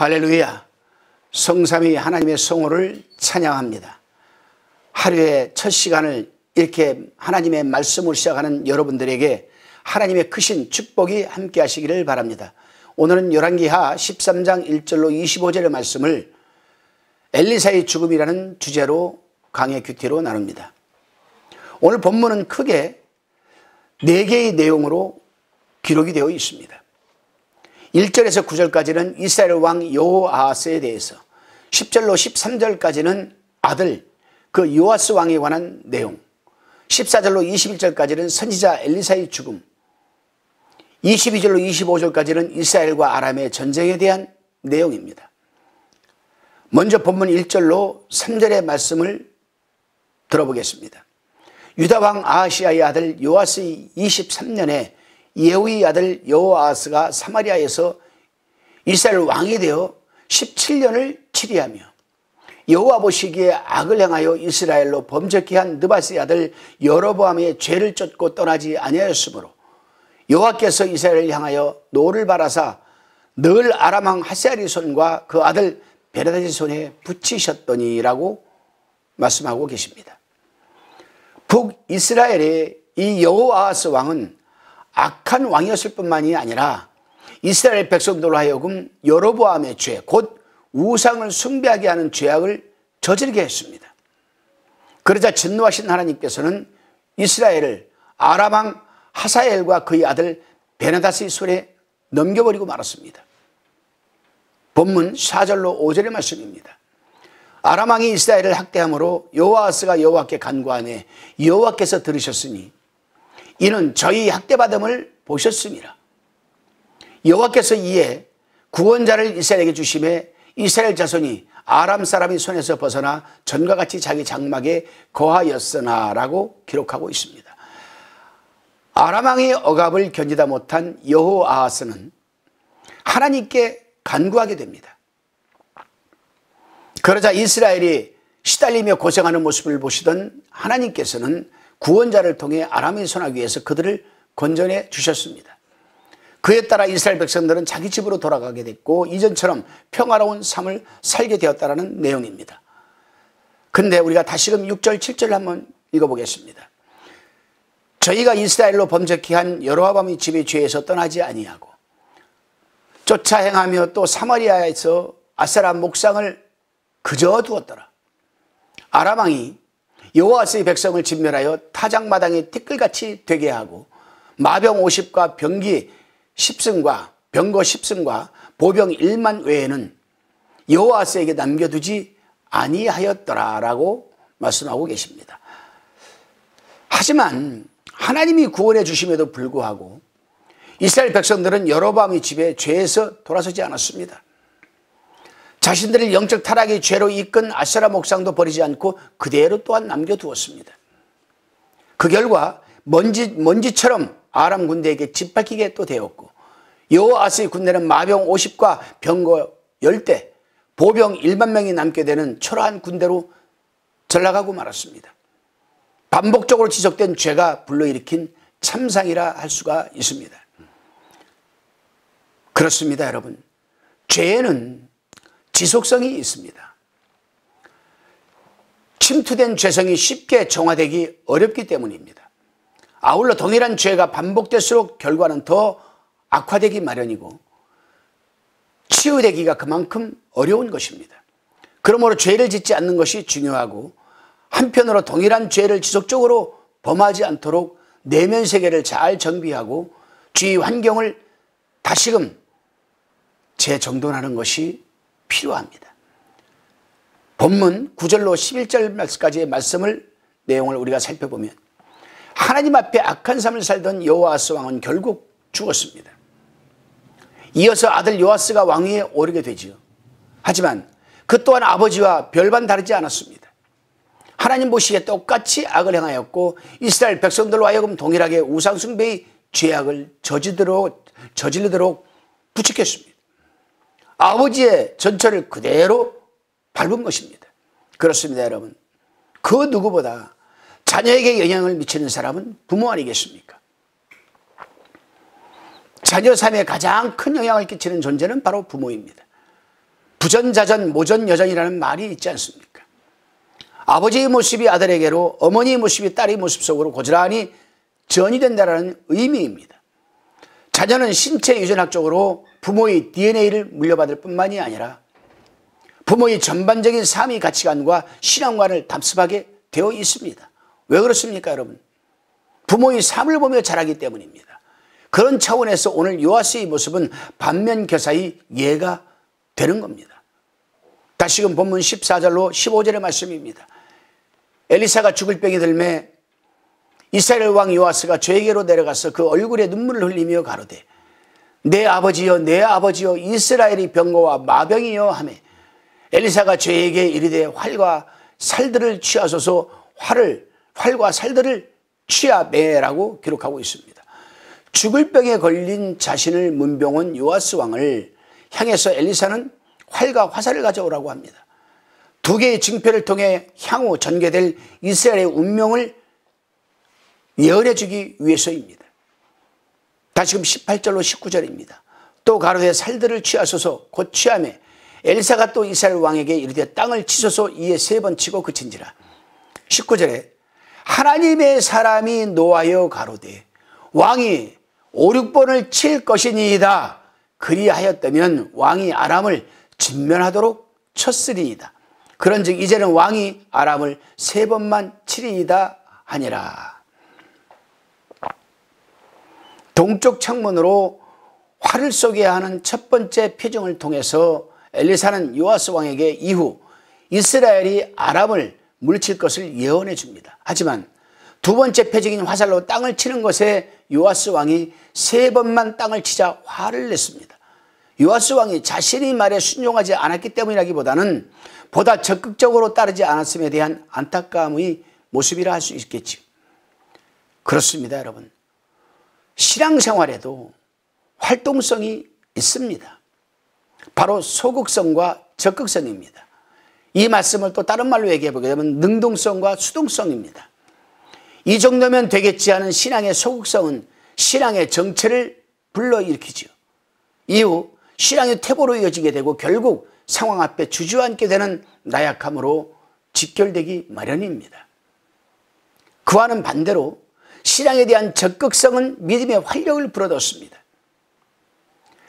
할렐루야. 성삼위 하나님의 성호를 찬양합니다. 하루의 첫 시간을 이렇게 하나님의 말씀을 시작하는 여러분들에게 하나님의 크신 축복이 함께 하시기를 바랍니다. 오늘은 열왕기하 13장 1절로 25절의 말씀을 엘리사의 죽음이라는 주제로 강의 큐티로 나눕니다. 오늘 본문은 크게 4개의 내용으로 기록이 되어 있습니다. 1절에서 9절까지는 이스라엘 왕 여호아하스에 대해서, 10절로 13절까지는 아들 그 요아스 왕에 관한 내용, 14절로 21절까지는 선지자 엘리사의 죽음, 22절로 25절까지는 이스라엘과 아람의 전쟁에 대한 내용입니다. 먼저 본문 1절로 3절의 말씀을 들어보겠습니다. 유다 왕 아하시아의 아들 요아스 23년에 예후의 아들 여호아하스가 사마리아에서 이스라엘 왕이 되어 17년을 치리하며 여호와 보시기에 악을 행하여 이스라엘로 범죄케 한 느밧의 아들 여로보암의 죄를 쫓고 떠나지 아니하였으므로 여호와께서 이스라엘을 향하여 노를 바라사 늘 아람 왕 하세아리 손과 그 아들 베나다의 손에 붙이셨더니라고 말씀하고 계십니다. 북이스라엘의 이 여호아하스 왕은 악한 왕이었을 뿐만이 아니라 이스라엘 백성들로 하여금 여로보암의 죄, 곧 우상을 숭배하게 하는 죄악을 저지르게 했습니다. 그러자 진노하신 하나님께서는 이스라엘을 아람 왕 하사엘과 그의 아들 베나다스의 손에 넘겨버리고 말았습니다. 본문 4절로 5절의 말씀입니다. 아람 왕이 이스라엘을 학대함으로 여호아하스가 여호와께 간구하매 여호와께서 들으셨으니 이는 저희 학대받음을 보셨습니다. 여호와께서 이에 구원자를 이스라엘에게 주심에 이스라엘 자손이 아람 사람의 손에서 벗어나 전과 같이 자기 장막에 거하였으나 라고 기록하고 있습니다. 아람 왕의 억압을 견디다 못한 여호아하스는 하나님께 간구하게 됩니다. 그러자 이스라엘이 시달리며 고생하는 모습을 보시던 하나님께서는 구원자를 통해 아람의 손아귀에서 그들을 건져내 주셨습니다. 그에 따라 이스라엘 백성들은 자기 집으로 돌아가게 됐고 이전처럼 평화로운 삶을 살게 되었다는 내용입니다. 근데 우리가 다시금 6절 7절을 한번 읽어보겠습니다. 저희가 이스라엘로 범죄케 한 여로보암의 집의 죄에서 떠나지 아니하고 쫓아 행하며 또 사마리아에서 아세라 목상을 그저 두었더라. 아람 왕이 여호아스의 백성을 진멸하여 타작마당에 티끌같이 되게 하고 마병 50과 병거 10승과 보병 1만 외에는 여호아스에게 남겨두지 아니하였더라라고 말씀하고 계십니다. 하지만 하나님이 구원해 주심에도 불구하고 이스라엘 백성들은 여로보암의 집에 죄에서 돌아서지 않았습니다. 자신들을 영적 타락의 죄로 이끈 아세라 목상도 버리지 않고 그대로 또한 남겨두었습니다. 그 결과 먼지처럼 아람 군대에게 짓밟히게 또 되었고 여호아스의 군대는 마병 50과 병거 10대, 보병 1만 명이 남게 되는 초라한 군대로 전락하고 말았습니다. 반복적으로 지속된 죄가 불러일으킨 참상이라 할 수가 있습니다. 그렇습니다, 여러분. 죄에는 지속성이 있습니다. 침투된 죄성이 쉽게 정화되기 어렵기 때문입니다. 아울러 동일한 죄가 반복될수록 결과는 더 악화되기 마련이고 치유되기가 그만큼 어려운 것입니다. 그러므로 죄를 짓지 않는 것이 중요하고 한편으로 동일한 죄를 지속적으로 범하지 않도록 내면 세계를 잘 정비하고 주위 환경을 다시금 재정돈하는 것이 필요합니다. 본문 9절로 11절까지의 내용을 우리가 살펴보면 하나님 앞에 악한 삶을 살던 여호아스 왕은 결국 죽었습니다. 이어서 아들 요아스가 왕위에 오르게 되지요. 하지만 그 또한 아버지와 별반 다르지 않았습니다. 하나님 보시기에 똑같이 악을 행하였고 이스라엘 백성들로 하여금 동일하게 우상숭배의 죄악을 저지르도록 부추겼습니다. 아버지의 전철을 그대로 밟은 것입니다. 그렇습니다, 여러분. 그 누구보다 자녀에게 영향을 미치는 사람은 부모 아니겠습니까? 자녀 삶에 가장 큰 영향을 끼치는 존재는 바로 부모입니다. 부전자전 모전여전이라는 말이 있지 않습니까? 아버지의 모습이 아들에게로, 어머니의 모습이 딸의 모습 속으로 고스란히 전이된다는 의미입니다. 자녀는 신체 유전학적으로 부모의 DNA를 물려받을 뿐만이 아니라 부모의 전반적인 삶의 가치관과 신앙관을 답습하게 되어 있습니다. 왜 그렇습니까, 여러분? 부모의 삶을 보며 자라기 때문입니다. 그런 차원에서 오늘 요아스의 모습은 반면교사의 예가 되는 겁니다. 다시금 본문 14절로 15절의 말씀입니다. 엘리사가 죽을 병이 들매 이스라엘 왕 요아스가 저에게로 내려가서 그 얼굴에 눈물을 흘리며 가로되 내 아버지여 내 아버지여 이스라엘이 병거와 마병이여 하매 엘리사가 저에게 이르되 활과 살들을 취하소서 활과 살들을 취하매라고 기록하고 있습니다. 죽을 병에 걸린 자신을 문병원 요아스 왕을 향해서 엘리사는 활과 화살을 가져오라고 합니다. 두 개의 징표를 통해 향후 전개될 이스라엘의 운명을 예언해 주기 위해서입니다. 다시금 18절로 19절입니다. 또 가로되 살들을 취하소서 곧 취하매 엘리사가 또 이스라엘 왕에게 이르되 땅을 치소서 이에 3번 치고 그친지라. 19절에 하나님의 사람이 노하여 가로되 왕이 5, 6번을 칠 것이니이다. 그리하였다면 왕이 아람을 진면하도록 쳤으리이다. 그런즉 이제는 왕이 아람을 3번만 치리이다 하니라. 동쪽 창문으로 활을 쏘게 하는 첫 번째 표정을 통해서 엘리사는 요아스 왕에게 이후 이스라엘이 아람을 물칠 것을 예언해 줍니다. 하지만 두 번째 표적인 화살로 땅을 치는 것에 요아스 왕이 3번만 땅을 치자 화를 냈습니다. 요아스 왕이 자신의 말에 순종하지 않았기 때문이라기보다는 보다 적극적으로 따르지 않았음에 대한 안타까움의 모습이라 할 수 있겠죠. 그렇습니다, 여러분. 신앙생활에도 활동성이 있습니다. 바로 소극성과 적극성입니다. 이 말씀을 또 다른 말로 얘기해 보게 되면 능동성과 수동성입니다. 이 정도면 되겠지 하는 신앙의 소극성은 신앙의 정체를 불러일으키죠. 이후 신앙의 퇴보로 이어지게 되고 결국 상황 앞에 주저앉게 되는 나약함으로 직결되기 마련입니다. 그와는 반대로 신앙에 대한 적극성은 믿음의 활력을 불어넣습니다.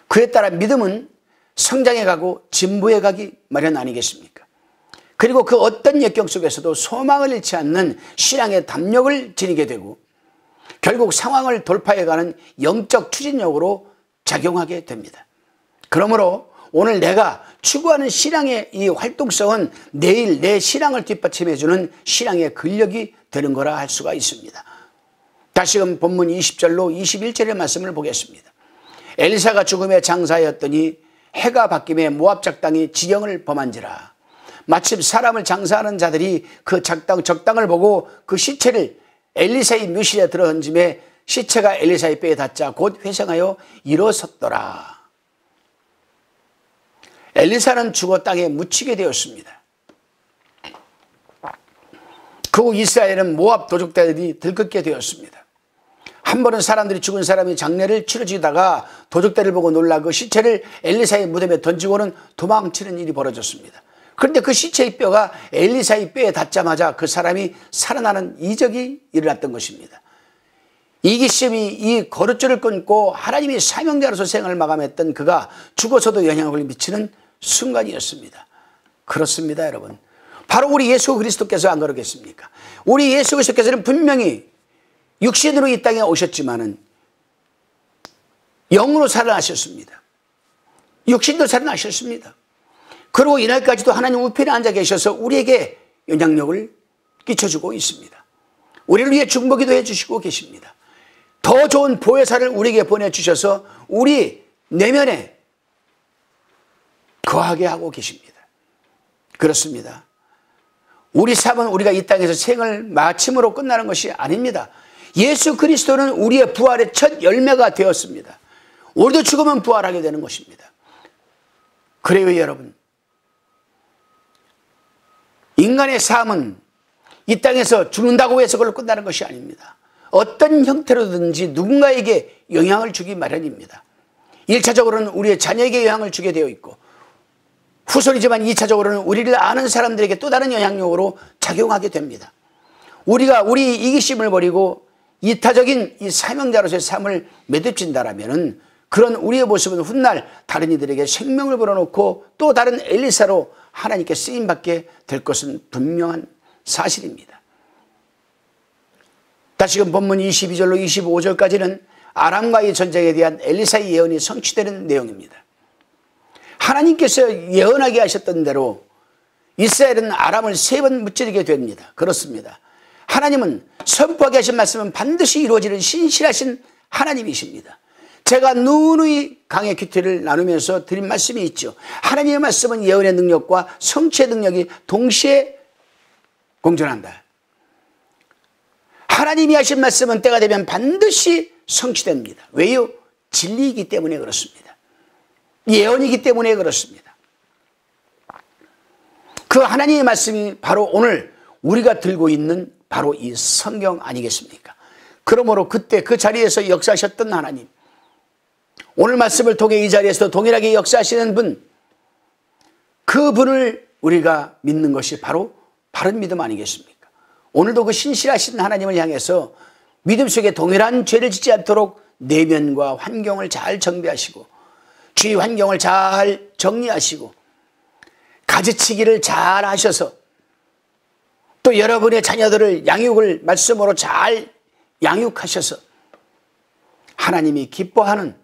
그에 따라 믿음은 성장해 가고 진보해 가기 마련 아니겠습니까? 그리고 그 어떤 역경 속에서도 소망을 잃지 않는 신앙의 담력을 지니게 되고 결국 상황을 돌파해가는 영적 추진력으로 작용하게 됩니다. 그러므로 오늘 내가 추구하는 신앙의 이 활동성은 내일 내 신앙을 뒷받침해주는 신앙의 근력이 되는 거라 할 수가 있습니다. 다시금 본문 20절로 21절의 말씀을 보겠습니다. 엘리사가 죽음에 장사하였더니 해가 바뀜에 모압 작당이 지경을 범한지라. 마침 사람을 장사하는 자들이 그 적당을 보고 그 시체를 엘리사의 묘실에 들어던짐에 시체가 엘리사의 뼈에 닿자 곧 회생하여 일어섰더라. 엘리사는 죽어 땅에 묻히게 되었습니다. 그 후 이스라엘은 모압 도적들이 들끓게 되었습니다. 한 번은 사람들이 죽은 사람이 장례를 치러주다가 도적들을 보고 놀라 그 시체를 엘리사의 무덤에 던지고는 도망치는 일이 벌어졌습니다. 그런데 그 시체의 뼈가 엘리사의 뼈에 닿자마자 그 사람이 살아나는 이적이 일어났던 것입니다. 이기심이 이 거룻줄을 끊고 하나님의 사명자로서 생을 마감했던 그가 죽어서도 영향을 미치는 순간이었습니다. 그렇습니다, 여러분. 바로 우리 예수 그리스도께서 안 그러겠습니까? 우리 예수 그리스도께서는 분명히 육신으로 이 땅에 오셨지만은 영으로 살아나셨습니다. 육신도 살아나셨습니다. 그리고 이날까지도 하나님 우편에 앉아 계셔서 우리에게 영향력을 끼쳐주고 있습니다. 우리를 위해 중보기도 해주시고 계십니다. 더 좋은 보혜사를 우리에게 보내주셔서 우리 내면에 거하게 하고 계십니다. 그렇습니다. 우리 삶은 우리가 이 땅에서 생을 마침으로 끝나는 것이 아닙니다. 예수 그리스도는 우리의 부활의 첫 열매가 되었습니다. 우리도 죽으면 부활하게 되는 것입니다. 그래요, 여러분. 인간의 삶은 이 땅에서 죽는다고 해서 그걸로 끝나는 것이 아닙니다. 어떤 형태로든지 누군가에게 영향을 주기 마련입니다. 1차적으로는 우리의 자녀에게 영향을 주게 되어 있고 후손이지만 2차적으로는 우리를 아는 사람들에게 또 다른 영향력으로 작용하게 됩니다. 우리가 우리 이기심을 버리고 이타적인 이 사명자로서의 삶을 매듭진다라면은 그런 우리의 모습은 훗날 다른 이들에게 생명을 불어넣고 또 다른 엘리사로 하나님께 쓰임받게 될 것은 분명한 사실입니다. 다시금 본문 22절로 25절까지는 아람과의 전쟁에 대한 엘리사의 예언이 성취되는 내용입니다. 하나님께서 예언하게 하셨던 대로 이스라엘은 아람을 3번 무찌르게 됩니다. 그렇습니다. 하나님은 선포하게 하신 말씀은 반드시 이루어지는 신실하신 하나님이십니다. 제가 누누이 강의 큐티를 나누면서 드린 말씀이 있죠. 하나님의 말씀은 예언의 능력과 성취의 능력이 동시에 공존한다. 하나님이 하신 말씀은 때가 되면 반드시 성취됩니다. 왜요? 진리이기 때문에 그렇습니다. 예언이기 때문에 그렇습니다. 그 하나님의 말씀이 바로 오늘 우리가 들고 있는 바로 이 성경 아니겠습니까? 그러므로 그때 그 자리에서 역사하셨던 하나님, 오늘 말씀을 통해 이 자리에서 동일하게 역사하시는 분, 그분을 우리가 믿는 것이 바로 바른 믿음 아니겠습니까? 오늘도 그 신실하신 하나님을 향해서 믿음 속에 동일한 죄를 짓지 않도록 내면과 환경을 잘 정비하시고 주위 환경을 잘 정리하시고 가지치기를 잘 하셔서 또 여러분의 자녀들을 양육을 말씀으로 잘 양육하셔서 하나님이 기뻐하는,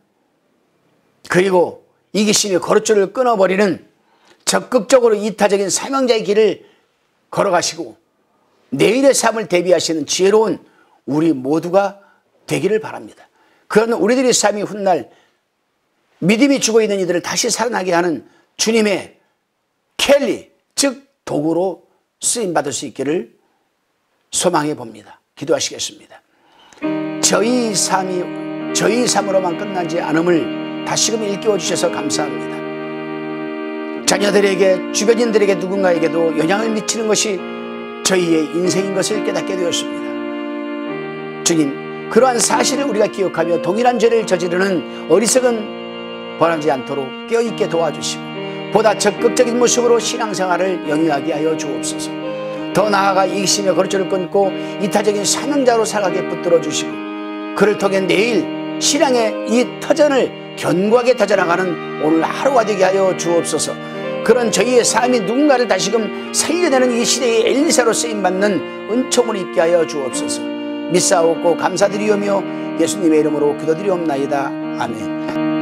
그리고 이기심의 거룻줄을 끊어버리는 적극적으로 이타적인 사명자의 길을 걸어가시고 내일의 삶을 대비하시는 지혜로운 우리 모두가 되기를 바랍니다. 그런 우리들의 삶이 훗날 믿음이 죽어있는 이들을 다시 살아나게 하는 주님의 켈리, 즉 도구로 쓰임받을 수 있기를 소망해 봅니다. 기도하시겠습니다. 저희 삶으로만 끝나지 않음을 다시금 일깨워 주셔서 감사합니다. 자녀들에게, 주변인들에게, 누군가에게도 영향을 미치는 것이 저희의 인생인 것을 깨닫게 되었습니다. 주님, 그러한 사실을 우리가 기억하며 동일한 죄를 저지르는 어리석은 범하지 않도록 깨어있게 도와주시고 보다 적극적인 모습으로 신앙생활을 영위하게 하여 주옵소서. 더 나아가 이기심의 거룩줄을 끊고 이타적인 사명자로 살아가게 붙들어 주시고 그를 통해 내일 신앙의 이 터전을 견고하게 터져나가는 오늘 하루가 되게 하여 주옵소서. 그런 저희의 삶이 누군가를 다시금 살려내는 이 시대의 엘리사로 쓰임받는 은총을 입게 하여 주옵소서. 믿사옵고 감사드리오며 예수님의 이름으로 기도드리옵나이다. 아멘.